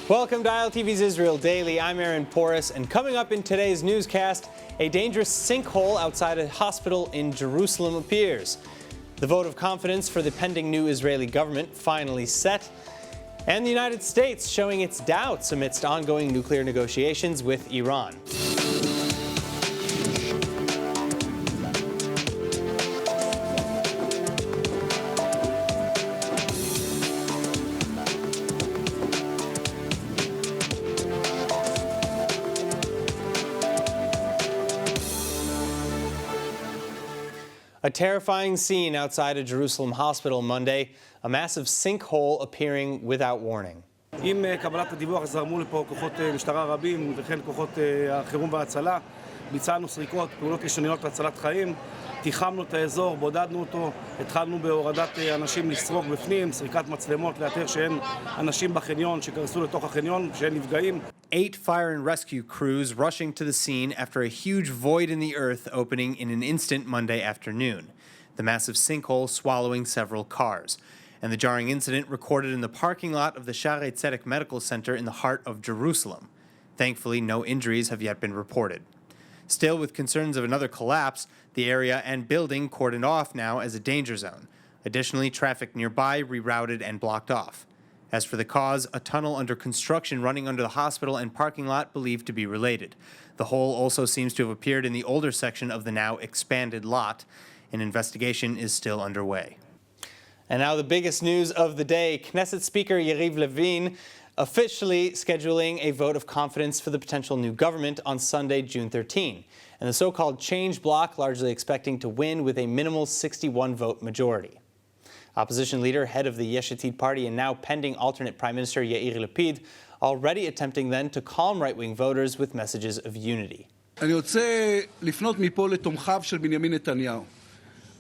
Welcome to ILTV's Israel Daily. I'm Aaron Porras, and coming up in today's newscast, a dangerous sinkhole outside a hospital in Jerusalem appears. The vote of confidence for the pending new Israeli government finally set, and the United States showing its doubts amidst ongoing nuclear negotiations with Iran. A terrifying scene outside a Jerusalem hospital Monday, a massive sinkhole appearing without warning. עם קבלת הדיווח זרמו לפה כוחות משטרה רבים וכן כוחות החירום וההצלה. ביצענו סריקות, פעולות ראשוניות להצלת חיים, תיחמנו את האזור, בודדנו אותו, התחלנו בהורדת אנשים לסרוק בפנים, סריקת מצלמות לאתר שאין אנשים בחניון שקרסו לתוך החניון, שאין נפגעים. 8 fire and rescue crews rushing to the scene after a huge void in the earth opening in an instant Monday afternoon. The massive sinkhole swallowing several cars. And the jarring incident recorded in the parking lot of the Shaarei Tzedek Medical Center in the heart of Jerusalem. Thankfully, no injuries have yet been reported. Still, with concerns of another collapse, the area and building cordoned off now as a danger zone. Additionally, traffic nearby rerouted and blocked off. As for the cause, a tunnel under construction running under the hospital and parking lot believed to be related. The hole also seems to have appeared in the older section of the now expanded lot. An investigation is still underway. And now the biggest news of the day, Knesset Speaker Yariv Levin officially scheduling a vote of confidence for the potential new government on Sunday, June 13. And the so-called change bloc largely expecting to win with a minimal 61-vote majority. Opposition leader, head of the Yesh Atid party and now pending alternate Prime Minister Yair Lapid, already attempting then to calm right-wing voters with messages of unity. אני רוצה לפנות מפה לתומכיו של בנימין נתניהו.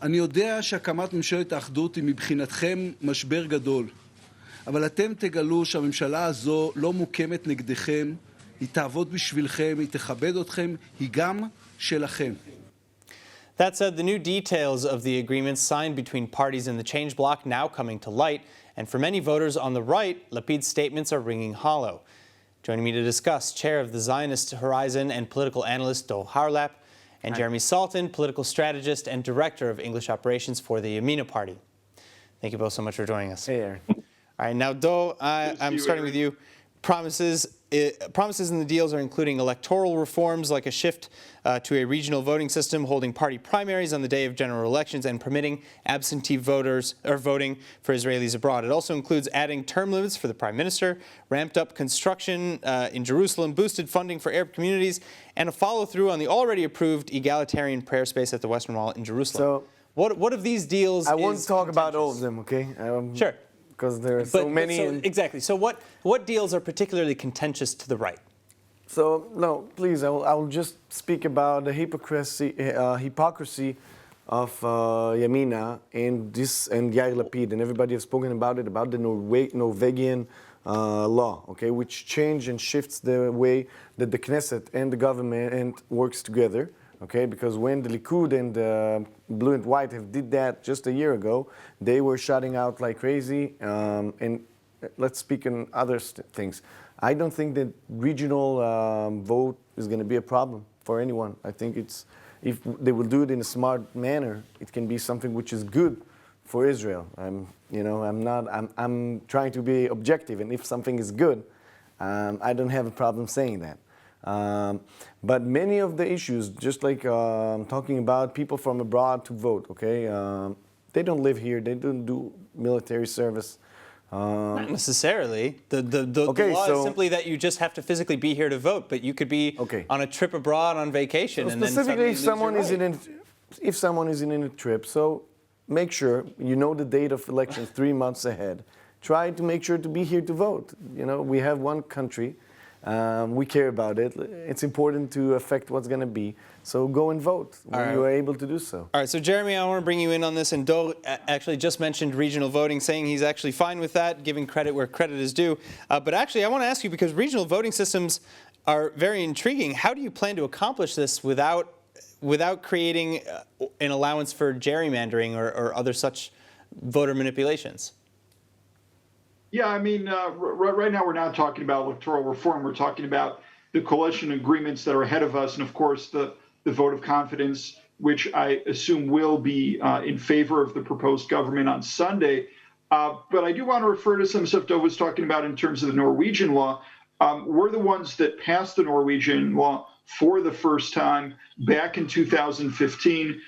אני יודע שהקמת ממשלת האחדות היא מבחינתכם משבר גדול, אבל אתם תגלו שהממשלה הזו לא מוקמת נגדכם, היא תעבוד בשבילכם, היא תכבד אתכם, היא גם שלכם. That said, the new details of the agreements signed between parties in the change bloc now coming to light, and for many voters on the right, Lapid's statements are ringing hollow. Joining me to discuss, chair of the Zionist Horizon and political analyst Dov Harlap, and Jeremy Salton, political strategist and director of English operations for the Yamina party. Thank you both so much for joining us. Hey, Aaron. All right, now, Dov, I'm starting with you. Promises in the deals are including electoral reforms like a shift to a regional voting system, holding party primaries on the day of general elections, and permitting absentee voters or voting for Israelis abroad. It also includes adding term limits for the prime minister, ramped up construction in Jerusalem, boosted funding for Arab communities, and a follow-through on the already approved egalitarian prayer space at the Western Wall in Jerusalem. So, what of these deals? I won't talk about all of them, okay? Sure. Because there are so many. Exactly. So what deals are particularly contentious to the right? So, no, please, I will just speak about the hypocrisy of Yamina and Yair Lapid, and everybody has spoken about it, about the Norwegian law, okay, which change and shifts the way that the Knesset and the government works together. Okay, because when the Likud and Blue and White have did that just a year ago, they were shouting out like crazy. And let's speak on other things. I don't think that regional vote is going to be a problem for anyone. I think if they will do it in a smart manner, it can be something which is good for Israel. I'm trying to be objective, and if something is good, I don't have a problem saying that. But many of the issues, just like talking about people from abroad to vote, okay, they don't live here, they don't do military service. Not necessarily. The law is simply that you just have to physically be here to vote, but you could be on a trip abroad on vacation. So and specifically, then if someone is in a trip, so make sure you know the date of elections 3 months ahead. Try to make sure to be here to vote. You know, we have one country. We care about it. It's important to affect what's going to be. So go and vote when you are able to do so. All right, so Jeremy, I want to bring you in on this. And Dov actually just mentioned regional voting, saying he's actually fine with that, giving credit where credit is due. But actually, I want to ask you, because regional voting systems are very intriguing, how do you plan to accomplish this without creating an allowance for gerrymandering or other such voter manipulations? Yeah, I mean, right now we're not talking about electoral reform. We're talking about the coalition agreements that are ahead of us, and of course the vote of confidence, which I assume will be in favor of the proposed government on Sunday. But I do want to refer to some stuff Dov was talking about in terms of the Norwegian law. We're the ones that passed the Norwegian law for the first time back in 2015.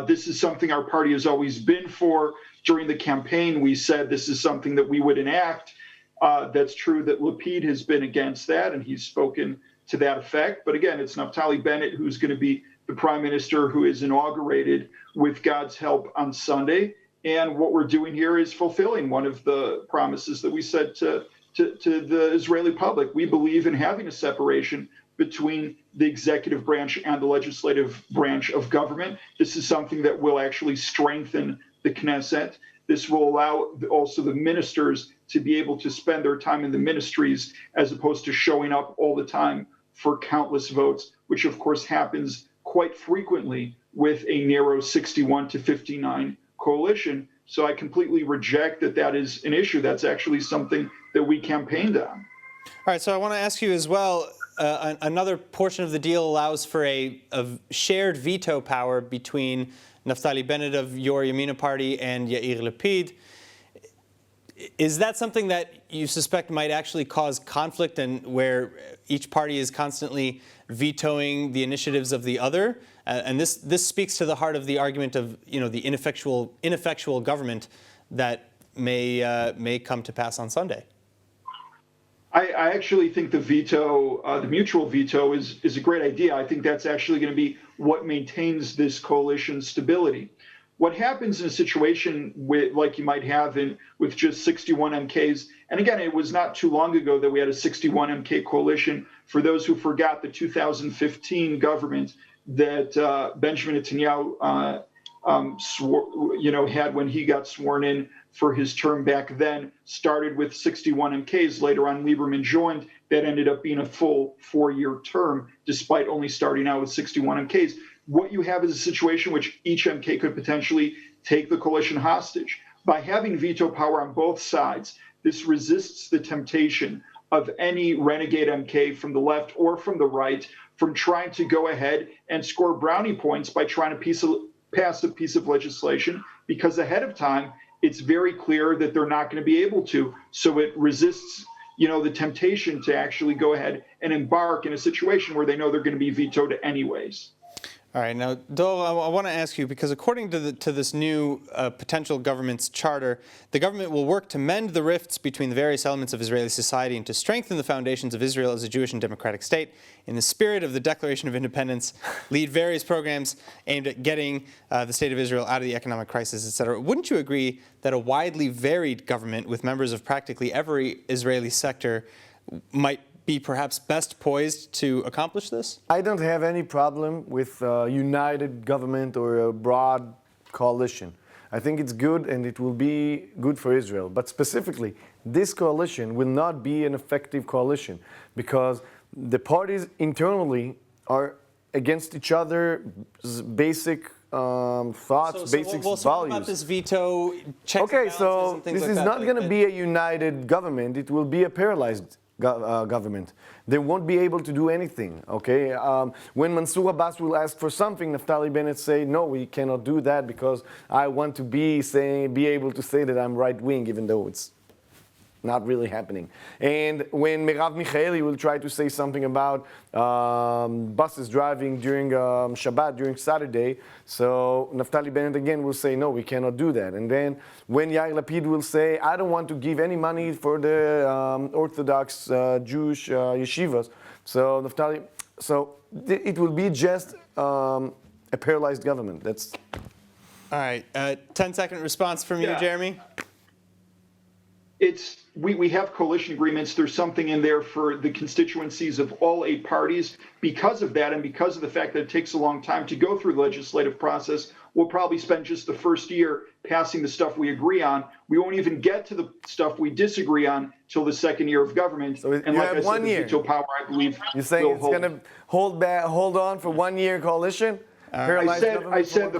This is something our party has always been for. During the campaign, we said this is something that we would enact. That's true that Lapid has been against that, and he's spoken to that effect. But again, it's Naftali Bennett who's going to be the prime minister who is inaugurated with God's help on Sunday. And what we're doing here is fulfilling one of the promises that we said to the Israeli public. We believe in having a separation between the executive branch and the legislative branch of government. This is something that will actually strengthen the Knesset. This will allow also the ministers to be able to spend their time in the ministries as opposed to showing up all the time for countless votes, which of course happens quite frequently with a narrow 61 to 59 coalition. So I completely reject that that is an issue. That's actually something that we campaigned on. All right, so I want to ask you as well, another portion of the deal allows for a shared veto power between Naftali Bennett of your Yamina party and Yair Lapid. Is that something that you suspect might actually cause conflict and where each party is constantly vetoing the initiatives of the other? And this speaks to the heart of the argument of the ineffectual government that may come to pass on Sunday. I actually think the veto, the mutual veto, is a great idea. I think that's actually going to be what maintains this coalition stability. What happens in a situation like you might have with just 61 MKs, and again, it was not too long ago that we had a 61 MK coalition. For those who forgot, the 2015 government that Benjamin Netanyahu had when he got sworn in for his term back then started with 61 MKs. Later on, Lieberman joined. That ended up being a full 4-year term, despite only starting out with 61 MKs. What you have is a situation which each MK could potentially take the coalition hostage. By having veto power on both sides, this resists the temptation of any renegade MK from the left or from the right from trying to go ahead and score brownie points by trying to pass a piece of legislation, because ahead of time, it's very clear that they're not going to be able to. So it resists, the temptation to actually go ahead and embark in a situation where they know they're going to be vetoed anyways. All right, now, Dov, I want to ask you, because according to this new potential government's charter, the government will work to mend the rifts between the various elements of Israeli society and to strengthen the foundations of Israel as a Jewish and democratic state. In the spirit of the Declaration of Independence, lead various programs aimed at getting the state of Israel out of the economic crisis, etc. Wouldn't you agree that a widely varied government with members of practically every Israeli sector might be perhaps best poised to accomplish this? I don't have any problem with a united government or a broad coalition. I think it's good and it will be good for Israel. But specifically, this coalition will not be an effective coalition because the parties internally are against each other's basic thoughts, basic values. What about this veto, checks and balances and things this like is that? not going to be a united government. It will be a paralyzed government. They won't be able to do anything, okay? When Mansour Abbas will ask for something, Naftali Bennett say, no, we cannot do that because I want to be able to say that I'm right-wing, even though it's not really happening. And when Merav Michaeli will try to say something about buses driving during Shabbat, during Saturday, so Naftali Bennett again will say, no, we cannot do that. And then when Yair Lapid will say, I don't want to give any money for the Orthodox Jewish yeshivas, so it will be just a paralyzed government. That's... All right, 10-second response from you, Jeremy. We have coalition agreements. There's something in there for the constituencies of all 8 parties. Because of that, and because of the fact that it takes a long time to go through the legislative process, we'll probably spend just the first year passing the stuff we agree on. We won't even get to the stuff we disagree on till the second year of government. So and like I said, the veto power, I believe, you're saying it's going to hold on for 1 year coalition? I said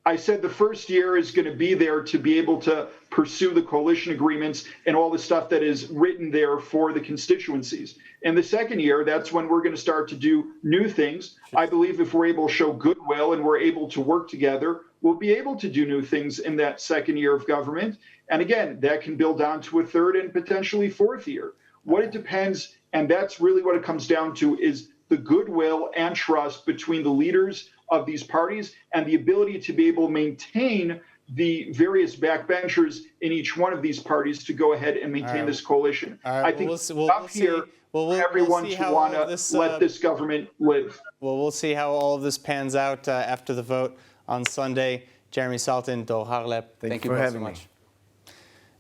I said the first year is going to be there to be able to pursue the coalition agreements and all the stuff that is written there for the constituencies. And the second year, that's when we're going to start to do new things. I believe if we're able to show goodwill and we're able to work together, we'll be able to do new things in that second year of government. And again, that can build down to a third and potentially fourth year. What it depends, and that's really what it comes down to, is the goodwill and trust between the leaders of these parties and the ability to be able to maintain the various backbenchers in each one of these parties to go ahead and maintain this coalition. I think enough here for everyone to want to let this government live. Well, we'll see how all of this pans out after the vote on Sunday. Jeremy Salton, Dor Harlep, thank you for both having so me. much.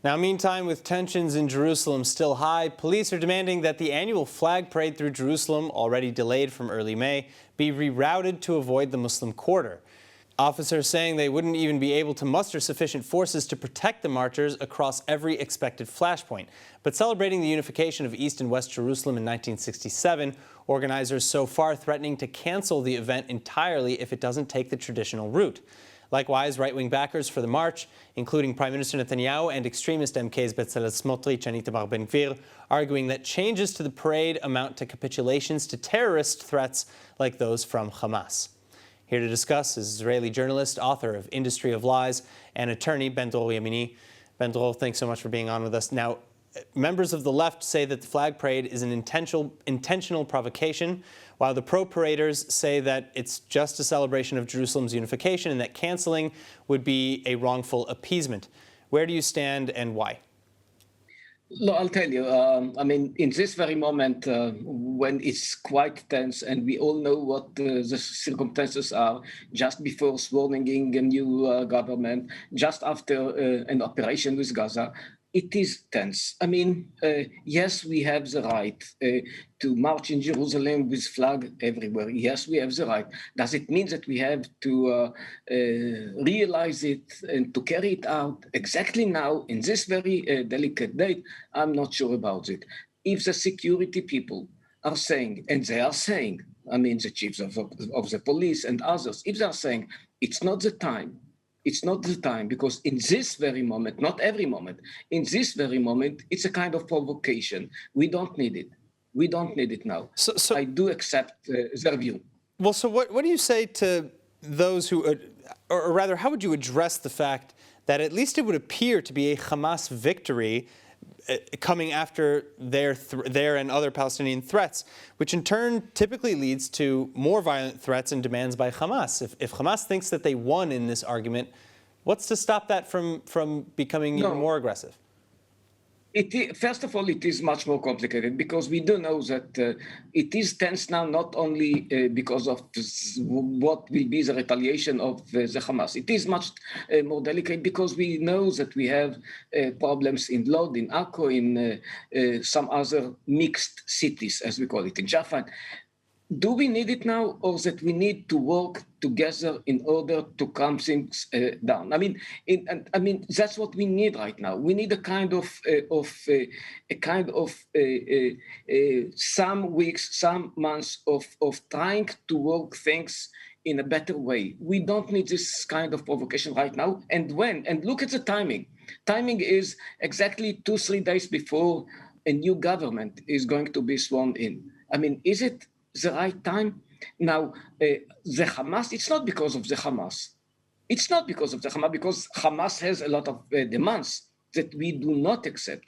Now, meantime, with tensions in Jerusalem still high, police are demanding that the annual flag parade through Jerusalem, already delayed from early May, be rerouted to avoid the Muslim quarter. Officers saying they wouldn't even be able to muster sufficient forces to protect the marchers across every expected flashpoint. But celebrating the unification of East and West Jerusalem in 1967, organizers so far threatening to cancel the event entirely if it doesn't take the traditional route. Likewise, right-wing backers for the march, including Prime Minister Netanyahu and extremist MKs Bezalel Smotrich and Itamar Ben-Gvir, arguing that changes to the parade amount to capitulations to terrorist threats like those from Hamas. Here to discuss is Israeli journalist, author of Industry of Lies, and attorney Ben-Dror Yamini. Ben-Dror, thanks so much for being on with us. Now, members of the left say that the flag parade is an intentional provocation, while the pro-paraders say that it's just a celebration of Jerusalem's unification and that canceling would be a wrongful appeasement. Where do you stand and why? No, I'll tell you. I mean, in this very moment, when it's quite tense, and we all know what the circumstances are, just before swearing in a new government, just after an operation with Gaza, it is tense. I mean, yes, we have the right to march in Jerusalem with flag everywhere. Yes, we have the right. Does it mean that we have to realize it and to carry it out exactly now in this very delicate date? I'm not sure about it. If the security people are saying, and they are saying, I mean, the chiefs of the police and others, if they are saying it's not the time, it's not the time, because in this very moment, not every moment, in this very moment, it's a kind of provocation. We don't need it. We don't need it now. So I do accept their view. Well, so what do you say to those who, or rather, how would you address the fact that at least it would appear to be a Hamas victory coming after their and other Palestinian threats, which in turn typically leads to more violent threats and demands by Hamas? If Hamas thinks that they won in this argument, what's to stop that from becoming even more aggressive? First of all, it is much more complicated because we do know that it is tense now not only because of what will be the retaliation of the Hamas. It is much more delicate because we know that we have problems in Lod, in Akko, in some other mixed cities, as we call it, in Jaffa. Do we need it now, or that we need to work together in order to calm things down? I mean, that's what we need right now. We need a kind of some weeks, some months of trying to work things in a better way. We don't need this kind of provocation right now. And look at the timing. Timing is exactly 2-3 days before a new government is going to be sworn in. I mean, is it the right time? Now, the Hamas, it's not because of the Hamas. It's not because of the Hamas, because Hamas has a lot of demands that we do not accept.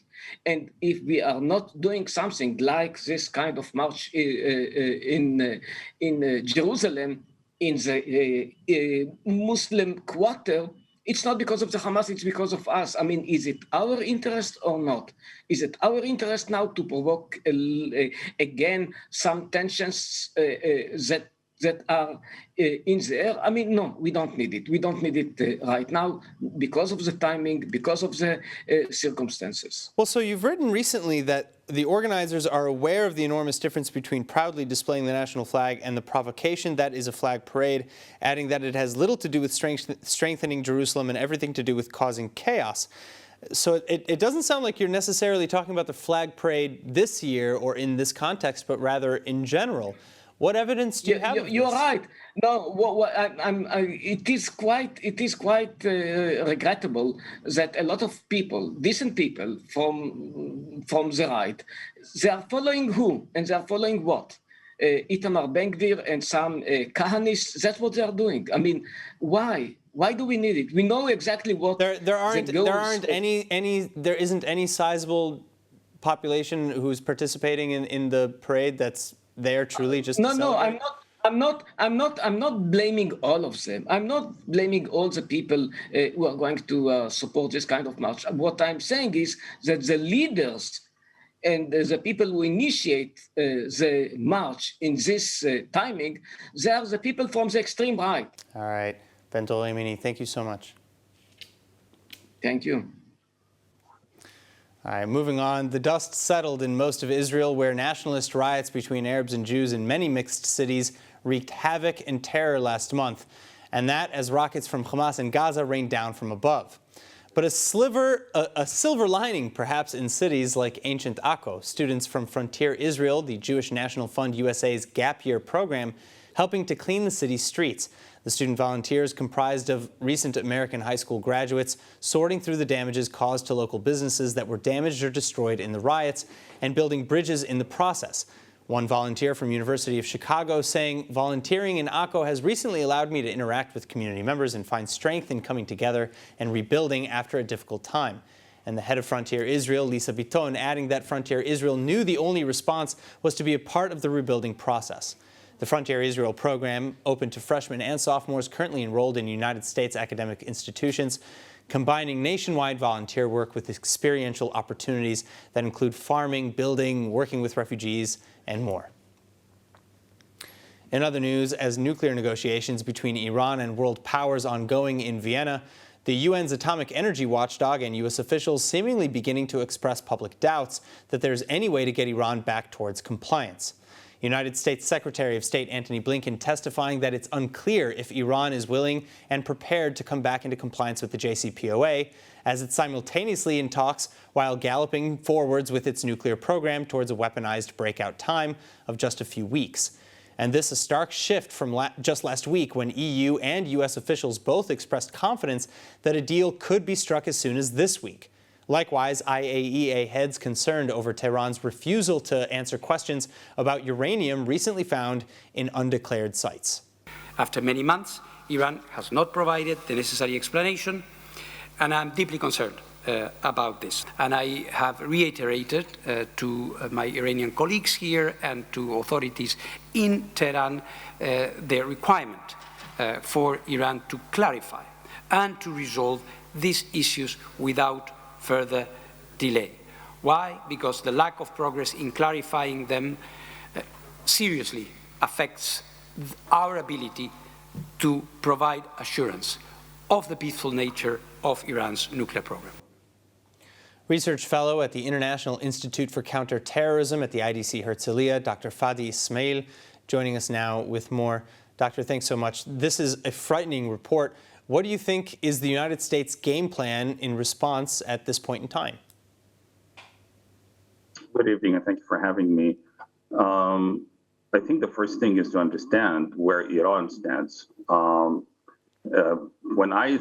And if we are not doing something like this kind of march in Jerusalem, in the Muslim quarter, it's not because of the Hamas, it's because of us. I mean, is it our interest or not? Is it our interest now to provoke, again, some tensions that are in the air? I mean, no, we don't need it. We don't need it right now because of the timing, because of the circumstances. Well, so you've written recently that the organizers are aware of the enormous difference between proudly displaying the national flag and the provocation that is a flag parade, adding that it has little to do with strengthening Jerusalem and everything to do with causing chaos. So it doesn't sound like you're necessarily talking about the flag parade this year or in this context, but rather in general. What evidence do you have of You're this? right. No, it is quite regrettable that a lot of people, decent people from the right, they are following who and they are following what? Itamar Ben-Gvir and some Kahanists. That's what they are doing. I mean, why? Why do we need it? We know exactly what There isn't any sizable population who's participating in the parade that's there truly just to celebrate? I'm not blaming all of them. I'm not blaming all the people who are going to support this kind of march. What I'm saying is that the leaders and the people who initiate the march in this timing, they are the people from the extreme right. All right. Bentel Yamini, thank you so much. Thank you. All right, moving on. The dust settled in most of Israel, where nationalist riots between Arabs and Jews in many mixed cities wreaked havoc and terror last month, and that as rockets from Hamas in Gaza rained down from above. But a silver lining, perhaps, in cities like ancient Akko. Students from Frontier Israel, the Jewish National Fund USA's Gap Year program, helping to clean the city's streets. The student volunteers, comprised of recent American high school graduates, sorting through the damages caused to local businesses that were damaged or destroyed in the riots and building bridges in the process. One volunteer from University of Chicago saying, "Volunteering in Akko has recently allowed me to interact with community members and find strength in coming together and rebuilding after a difficult time." And the head of Frontier Israel, Lisa Biton, adding that Frontier Israel knew the only response was to be a part of the rebuilding process. The Frontier Israel program, open to freshmen and sophomores currently enrolled in United States academic institutions, combining nationwide volunteer work with experiential opportunities that include farming, building, working with refugees, and more. In other news, as nuclear negotiations between Iran and world powers ongoing in Vienna, the UN's atomic energy watchdog and U.S. officials seemingly beginning to express public doubts that there's any way to get Iran back towards compliance. United States Secretary of State Antony Blinken testifying that it's unclear if Iran is willing and prepared to come back into compliance with the JCPOA, as it's simultaneously in talks while galloping forwards with its nuclear program towards a weaponized breakout time of just a few weeks. And this a stark shift from just last week when EU and U.S. officials both expressed confidence that a deal could be struck as soon as this week. Likewise, IAEA heads concerned over Tehran's refusal to answer questions about uranium recently found in undeclared sites. After many months, Iran has not provided the necessary explanation, and I'm deeply concerned about this. And I have reiterated to my Iranian colleagues here and to authorities in Tehran the requirement for Iran to clarify and to resolve these issues without further delay. Why? Because the lack of progress in clarifying them seriously affects our ability to provide assurance of the peaceful nature of Iran's nuclear program. Research fellow at the International Institute for Counterterrorism at the IDC Herzliya, Dr. Fadi Ismail, joining us now with more. Doctor, thanks so much. This is a frightening report. What do you think is the United States' game plan in response at this point in time? Good evening, and thank you for having me. I think the first thing is to understand where Iran stands. When I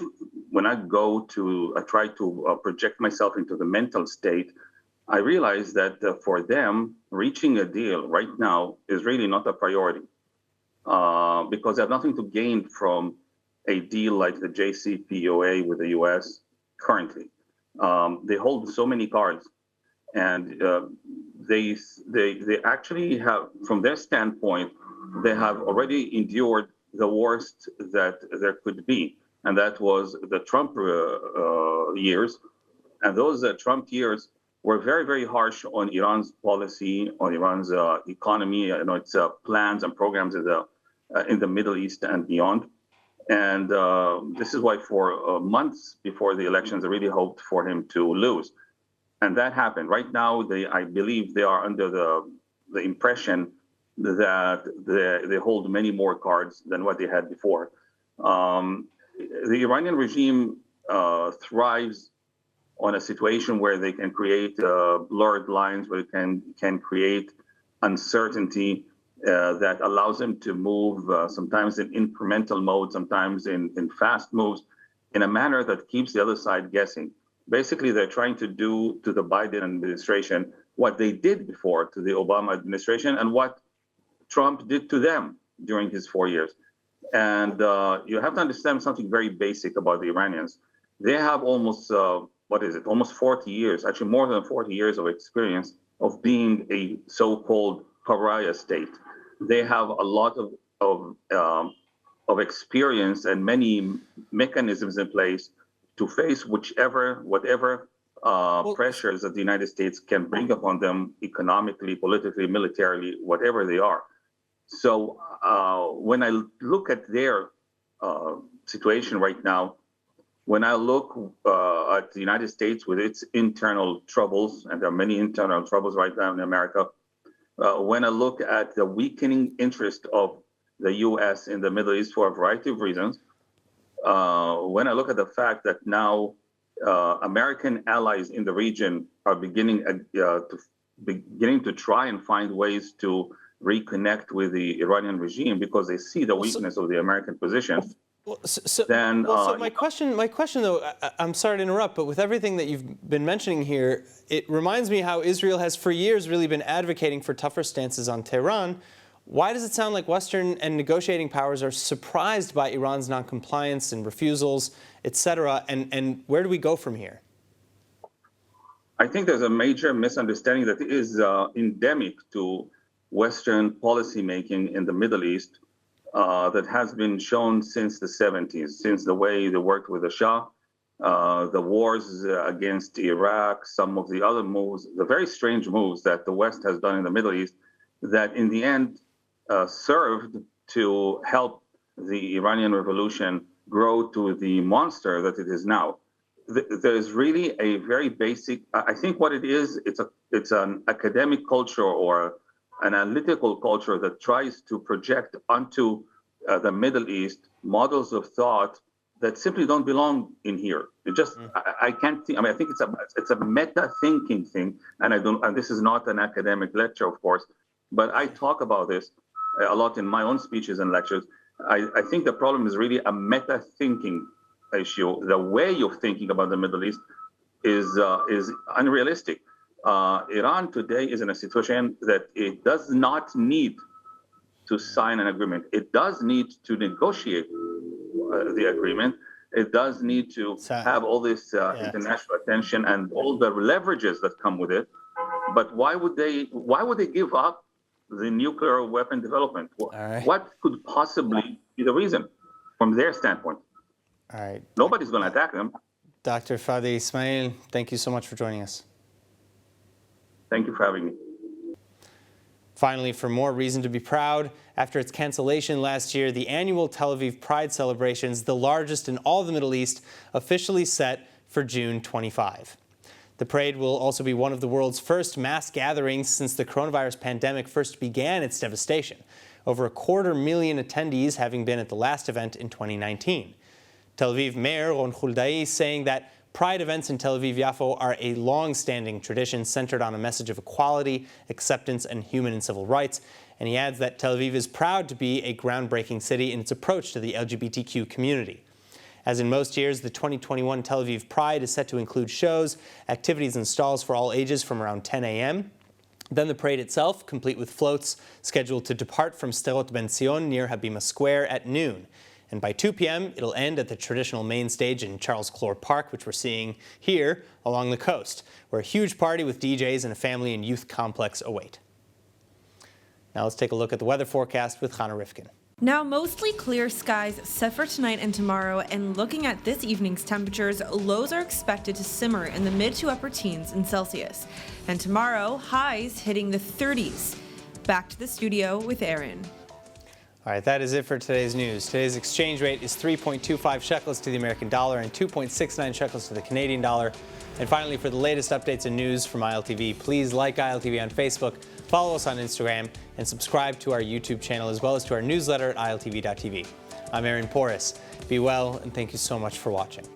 try to project myself into the mental state, I realize that for them, reaching a deal right now is really not a priority because they have nothing to gain from a deal like the JCPOA with the U.S. currently. They hold so many cards, and they actually have, from their standpoint, they have already endured the worst that there could be, and that was the Trump years. And those Trump years were very, very harsh on Iran's policy, on Iran's economy, its plans and programs in the Middle East and beyond. And this is why for months before the elections, I really hoped for him to lose. And that happened. Right now, I believe they are under the impression that they hold many more cards than what they had before. The Iranian regime thrives on a situation where they can create blurred lines, where they can create uncertainty, that allows them to move sometimes in incremental mode, sometimes in fast moves, in a manner that keeps the other side guessing. Basically, they're trying to do to the Biden administration what they did before to the Obama administration and what Trump did to them during his 4 years. And you have to understand something very basic about the Iranians. They have almost, almost 40 years, actually more than 40 years of experience of being a so-called pariah state. They have a lot of experience and many mechanisms in place to face whatever pressures that the United States can bring upon them economically, politically, militarily, whatever they are. So when I look at their situation right now, when I look at the United States with its internal troubles, and there are many internal troubles right now in America, when I look at the weakening interest of the U.S. in the Middle East for a variety of reasons, when I look at the fact that now American allies in the region are beginning to try and find ways to reconnect with the Iranian regime because they see the weakness of the American position. My question though, I'm sorry to interrupt, but with everything that you've been mentioning here, it reminds me how Israel has for years really been advocating for tougher stances on Tehran. Why does it sound like Western and negotiating powers are surprised by Iran's noncompliance and refusals, etc., and where do we go from here? I think there's a major misunderstanding that is endemic to Western policymaking in the Middle East that has been shown since the 70s, since the way they worked with the Shah, the wars against Iraq, some of the other moves, the very strange moves that the West has done in the Middle East that in the end served to help the Iranian revolution grow to the monster that it is now. There's really a very basic, I think what it is, it's an academic culture or an analytical culture that tries to project onto the Middle East models of thought that simply don't belong in here. It just, I can't think, I mean, I think it's a meta thinking thing, and this is not an academic lecture, of course, but I talk about this a lot in my own speeches and lectures. I think the problem is really a meta thinking issue. The way of thinking about the Middle East is unrealistic. Iran today is in a situation that it does not need to sign an agreement. It does need to negotiate the agreement. It does need to have all this international attention and all the leverages that come with it. But why would they give up the nuclear weapon development? What could possibly be the reason from their standpoint? All right. Nobody's going to attack them. Dr. Fadi Ismail, thank you so much for joining us. Thank you for having me. Finally, for more reason to be proud, after its cancellation last year, the annual Tel Aviv Pride celebrations, the largest in all the Middle East, officially set for June 25. The parade will also be one of the world's first mass gatherings since the coronavirus pandemic first began its devastation, over 250,000 attendees having been at the last event in 2019. Tel Aviv Mayor Ron Huldai saying that Pride events in Tel Aviv-Yafo are a long-standing tradition centered on a message of equality, acceptance, and human and civil rights. And he adds that Tel Aviv is proud to be a groundbreaking city in its approach to the LGBTQ community. As in most years, the 2021 Tel Aviv Pride is set to include shows, activities, and stalls for all ages from around 10 a.m. Then the parade itself, complete with floats, scheduled to depart from Sderot Ben Zion near Habima Square at noon. And by 2 p.m., it'll end at the traditional main stage in Charles Clore Park, which we're seeing here along the coast, where a huge party with DJs and a family and youth complex await. Now let's take a look at the weather forecast with Chana Rifkin. Now mostly clear skies set for tonight and tomorrow, and looking at this evening's temperatures, lows are expected to simmer in the mid to upper teens in Celsius. And tomorrow, highs hitting the 30s. Back to the studio with Aaron. All right, that is it for today's news. Today's exchange rate is 3.25 shekels to the American dollar and 2.69 shekels to the Canadian dollar. And finally, for the latest updates and news from ILTV, please like ILTV on Facebook, follow us on Instagram, and subscribe to our YouTube channel as well as to our newsletter at iltv.tv. I'm Aaron Porras. Be well, and thank you so much for watching.